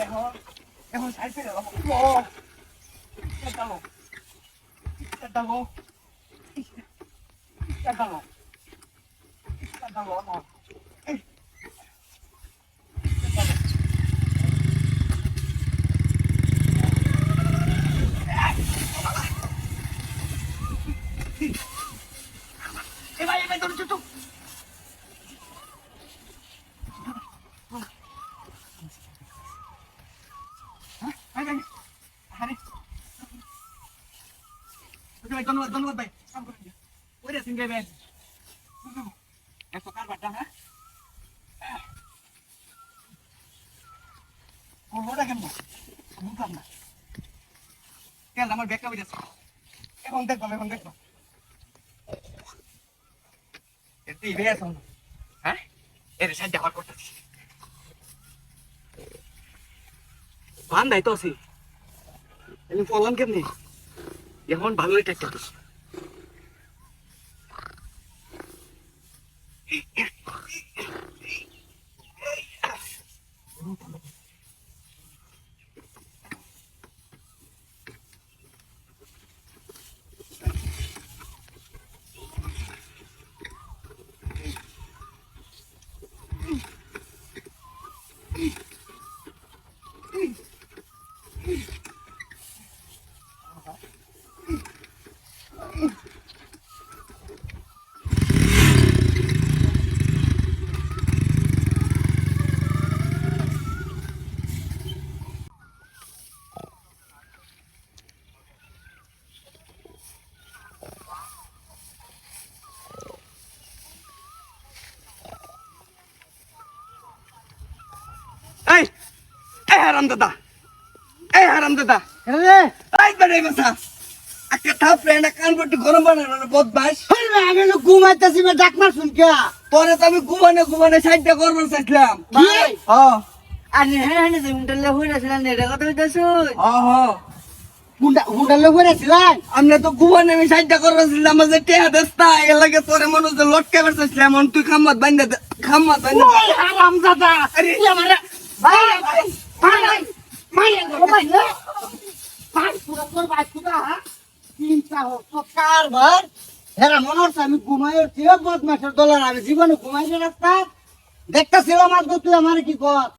এখন এখন সাইড ফেলে দাও ও ডালো ডালো ডালো ডালো না এবার তোর চুপ ধন্যবাদ ধন্যবাদ ভাই ওই রে সিংহে বেন এত কার বাটা হ্যাঁ ওটা কেমন বুঝলাম না কেন আমার ব্যাগটা বেরিয়েছে এখন দেখবো এতে বেশ হ্যাঁ এর সাইড আমার করতেছি বান্ধাই তো আছি আমি বললাম কেমনি এখন ভালোই ট্যাক্টর দিস এই এই হারাম দাদা এই বেড়ে বসা একটা থাপ ফ্রেন্ড কান পট্টি গরম বানানো বদমাস আমি ঘুমাইতেছি ডাক মার শুন কে পরে তো আমি ঘুমানে সাইডটা করবার চাইছিলাম হ্যাঁ আরে হ্যাঁ যে উন্ডালে হইরাছিলেন এটা কথা কইতাছুই হ্যাঁ উন্ডালে হইরাছিলেন আমরা তো ঘুমানে আমি সাইডটা করবার চাইছিলাম যে টেহা দেস্তা এর লাগে তোরে মনে হচ্ছে লটকে বেরছাইছিলাম অন তুই খাম্মাত বাইন্দা ওই হারাম দাদা আরে তুই আমারে ভাই পুরা তোর ভাই পুরা চিন্তা হোক তো কারবার হেরা মনে হচ্ছে আমি ঘুমাই বদমাসের দলের আমি জীবনে ঘুমাইছে রাস্তা দেখতেছিলাম আজকে তুই আমার কি কর